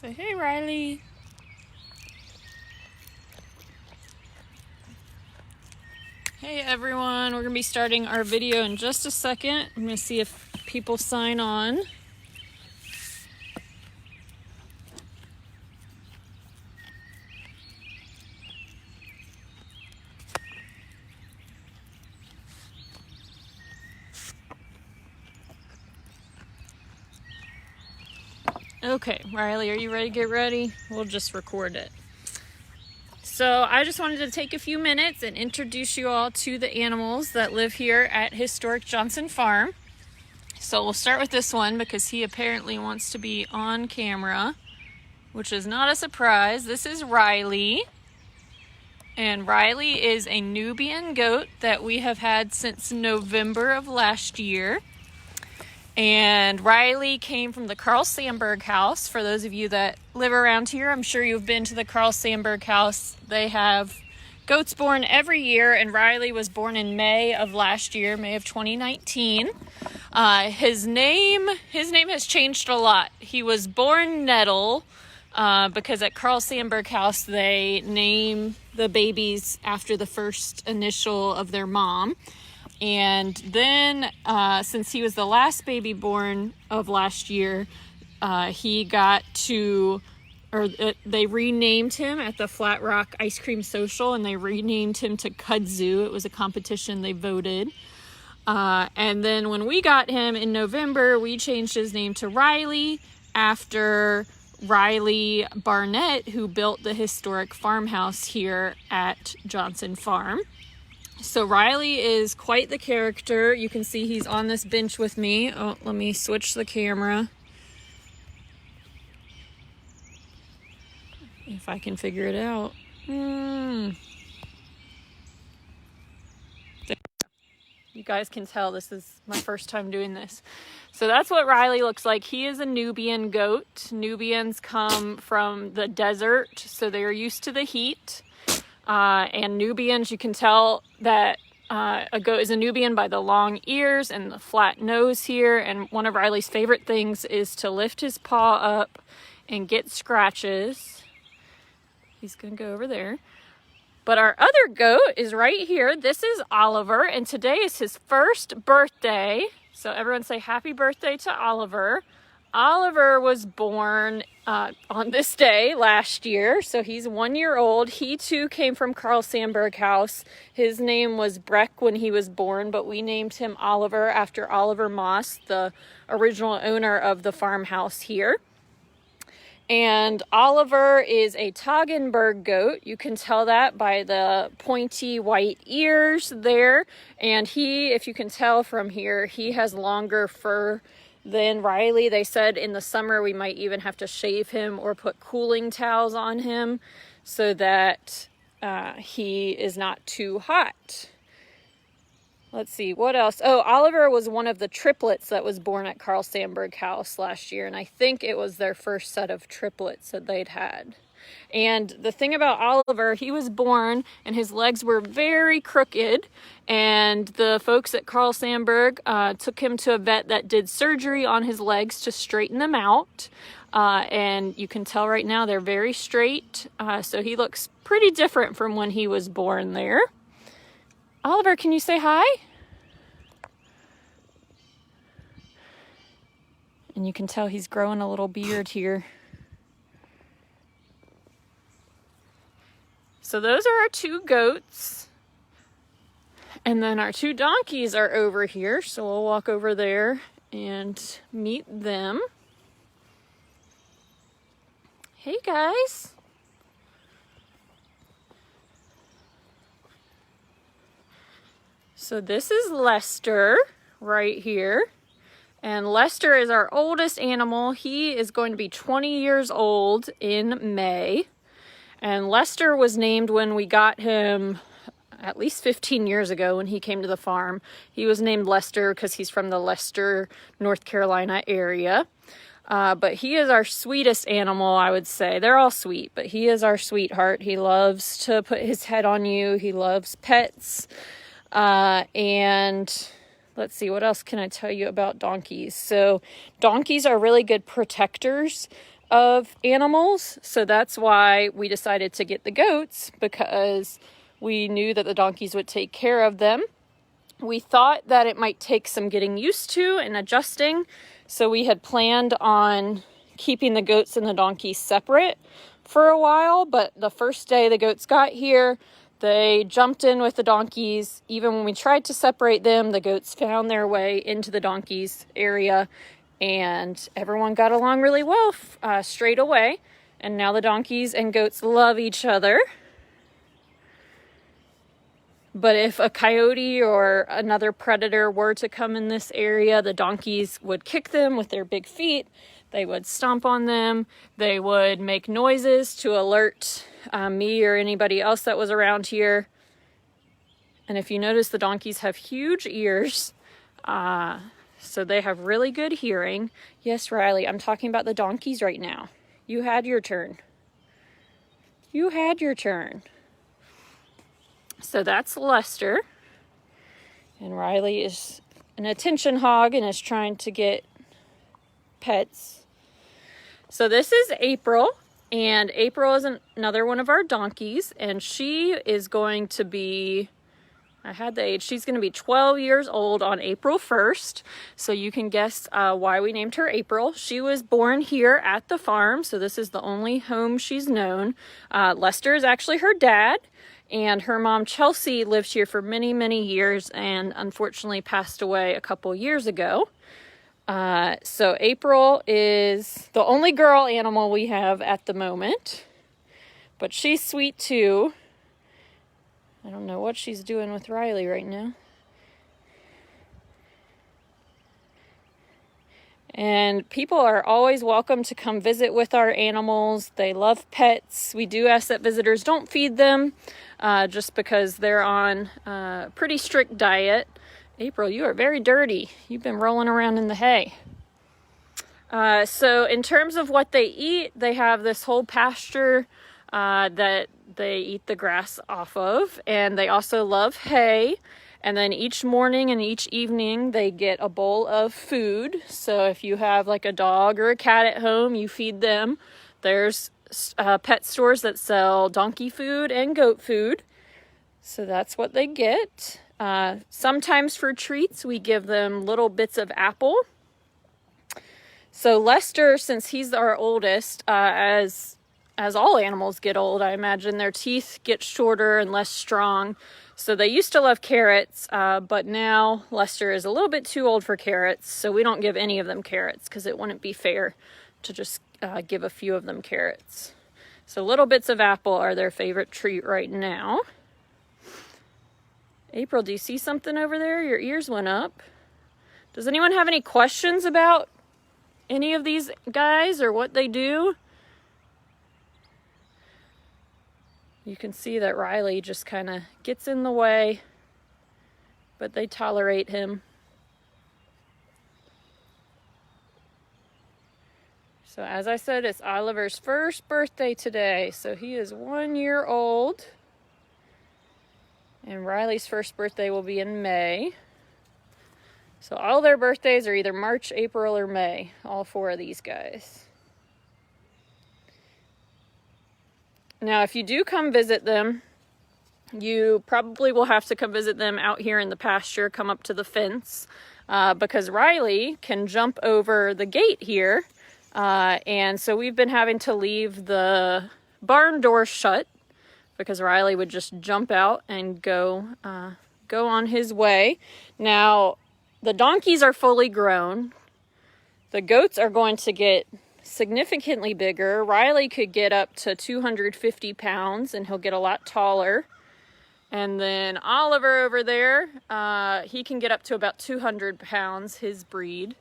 Say, hey, Riley. Hey, everyone. We're going to be starting our video in just a second. I'm going to see if people sign on. Okay, Riley, are you ready to get ready? We'll just record it. So I just wanted to take a few minutes and introduce you all to the animals that live here at Historic Johnson Farm. So we'll start with this one because he apparently wants to be on camera, which is not a surprise. This is Riley. And Riley is a Nubian goat that we have had since November of last year. And Riley came from the Carl Sandburg house. For those of you that live around here, I'm sure you've been to the Carl Sandburg house. They have goats born every year, and Riley was born in May of last year, May of 2019. His name has changed a lot. He was born Nettle because at Carl Sandburg house they name the babies after the first initial of their mom. And then, since he was the last baby born of last year, they renamed him at the Flat Rock Ice Cream Social, and they renamed him to Kudzu. It was a competition, they voted. And then when we got him in November, we changed his name to Riley after Riley Barnett, who built the historic farmhouse here at Johnson Farm. So Riley is quite the character. You can see he's on this bench with me. Oh, let me switch the camera. If I can figure it out. You guys can tell this is my first time doing this. So that's what Riley looks like. He is a Nubian goat. Nubians come from the desert, so they are used to the heat. And Nubians, you can tell that a goat is a Nubian by the long ears and the flat nose here. And one of Riley's favorite things is to lift his paw up and get scratches. He's going to go over there. But our other goat is right here. This is Oliver, and today is his first birthday. So everyone say happy birthday to Oliver. Oliver was born on this day last year, so he's 1 year old. He too came from Carl Sandburg house. His name was Breck when he was born, but we named him Oliver after Oliver Moss, the original owner of the farmhouse here. And Oliver is a Toggenburg goat. You can tell that by the pointy white ears there. And he, if you can tell from here, he has longer fur than Riley. They said in the summer we might even have to shave him or put cooling towels on him so that he is not too hot. Let's see, what else? Oh, Oliver was one of the triplets that was born at Carl Sandburg house last year, and I think it was their first set of triplets that they'd had. And the thing about Oliver, he was born and his legs were very crooked, and the folks at Carl Sandburg took him to a vet that did surgery on his legs to straighten them out. And you can tell right now they're very straight, so he looks pretty different from when he was born there. Oliver, can you say hi? And you can tell he's growing a little beard here. So those are our two goats. And then our two donkeys are over here. So we'll walk over there and meet them. Hey guys. So this is Lester right here. And Lester is our oldest animal. He is going to be 20 years old in May. And Lester was named when we got him at least 15 years ago when he came to the farm. He was named Lester because he's from the Lester, North Carolina area. But he is our sweetest animal, I would say. They're all sweet, but he is our sweetheart. He loves to put his head on you. He loves pets. And let's see, what else can I tell you about donkeys? So donkeys are really good protectors. of animals. So that's why we decided to get the goats, because we knew that the donkeys would take care of them. We thought that it might take some getting used to and adjusting. So we had planned on keeping the goats and the donkeys separate for a while. But the first day the goats got here, they jumped in with the donkeys. Even when we tried to separate them, the goats found their way into the donkeys area, and everyone got along really well straight away. And now the donkeys and goats love each other. But if a coyote or another predator were to come in this area, the donkeys would kick them with their big feet. They would stomp on them. They would make noises to alert me or anybody else that was around here. And if you notice, the donkeys have huge ears, so they have really good hearing. Yes, Riley, I'm talking about the donkeys right now. You had your turn. You had your turn. So that's Lester. And Riley is an attention hog and is trying to get pets. So this is April. And April is another one of our donkeys, and she is going to be, I had the age, she's going to be 12 years old on April 1st. So you can guess why we named her April. She was born here at the farm, so this is the only home she's known. Lester is actually her dad, and her mom Chelsea lived here for many, many years and unfortunately passed away a couple years ago. So April is the only girl animal we have at the moment, but she's sweet too. I don't know what she's doing with Riley right now. And people are always welcome to come visit with our animals. They love pets. We do ask that visitors don't feed them, just because they're on a pretty strict diet. April, you are very dirty. You've been rolling around in the hay. So in terms of what they eat, they have this whole pasture that they eat the grass off of, and they also love hay. And then each morning and each evening they get a bowl of food. So if you have like a dog or a cat at home, you feed them. There's pet stores that sell donkey food and goat food. So that's what they get. Sometimes for treats, we give them little bits of apple. So Lester, since he's our oldest, as all animals get old, I imagine their teeth get shorter and less strong. So they used to love carrots, but now Lester is a little bit too old for carrots. So we don't give any of them carrots because it wouldn't be fair to just give a few of them carrots. So little bits of apple are their favorite treat right now. April, do you see something over there? Your ears went up. Does anyone have any questions about any of these guys or what they do? You can see that Riley just kind of gets in the way, but they tolerate him. So as I said, it's Oliver's first birthday today. So he is 1 year old. And Riley's first birthday will be in May. So all their birthdays are either March, April, or May. All four of these guys. Now, if you do come visit them, you probably will have to come visit them out here in the pasture, come up to the fence, because Riley can jump over the gate here. And so we've been having to leave the barn door shut, because Riley would just jump out and go on his way. Now, the donkeys are fully grown. The goats are going to get significantly bigger. Riley could get up to 250 pounds, and he'll get a lot taller. And then Oliver over there, he can get up to about 200 pounds, his breed.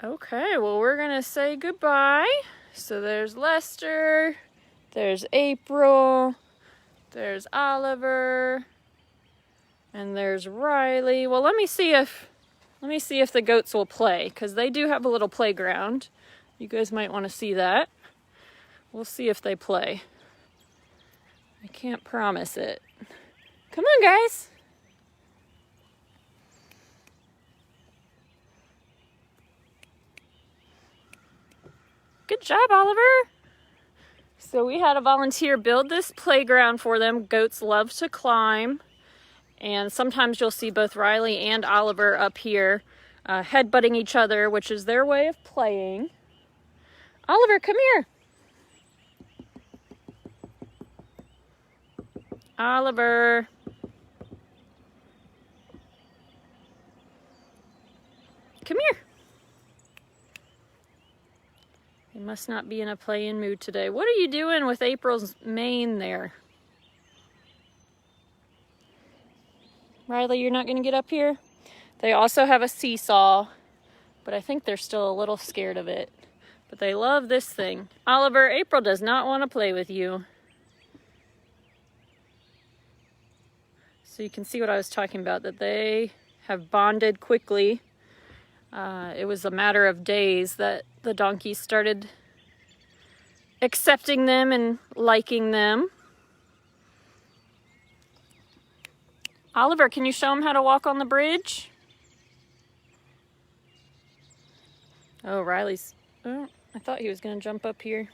Okay, well, we're gonna say goodbye. So there's Lester, there's April, there's Oliver, and there's Riley. Well, let me see if the goats will play, because they do have a little playground. You guys might want to see that. We'll see if they play. I can't promise it. Come on, guys. Good job, Oliver. So we had a volunteer build this playground for them. Goats love to climb. And sometimes you'll see both Riley and Oliver up here headbutting each other, which is their way of playing. Oliver, come here. Oliver. Come here. He must not be in a playing mood today. What are you doing with April's mane there? Riley, you're not going to get up here? They also have a seesaw, but I think they're still a little scared of it. But they love this thing. Oliver, April does not want to play with you. So you can see what I was talking about, that they have bonded quickly. It was a matter of days that the donkeys started accepting them and liking them. Oliver, can you show them how to walk on the bridge? Oh, Riley's... Oh, I thought he was going to jump up here.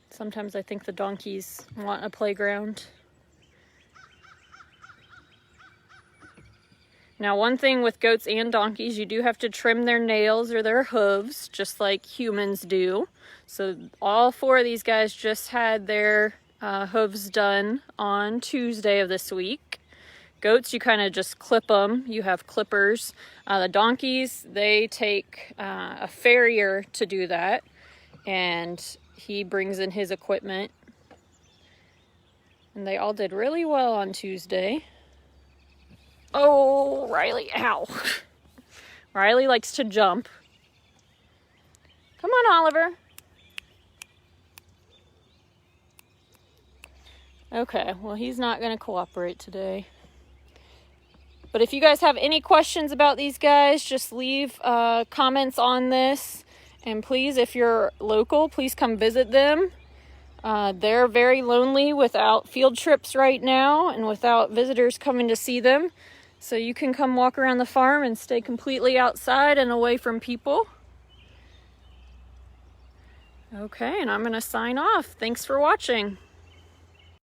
Sometimes I think the donkeys want a playground. Now, one thing with goats and donkeys, you do have to trim their nails or their hooves, just like humans do. So all four of these guys just had their hooves done on Tuesday of this week. Goats, you kind of just clip them. You have clippers. The donkeys, they take a farrier to do that. And he brings in his equipment. And they all did really well on Tuesday. Oh, Riley, ow. Riley likes to jump. Come on, Oliver. Okay, well, he's not going to cooperate today. But if you guys have any questions about these guys, just leave comments on this. And please, if you're local, please come visit them. They're very lonely without field trips right now and without visitors coming to see them. So you can come walk around the farm and stay completely outside and away from people. Okay, and I'm going to sign off. Thanks for watching.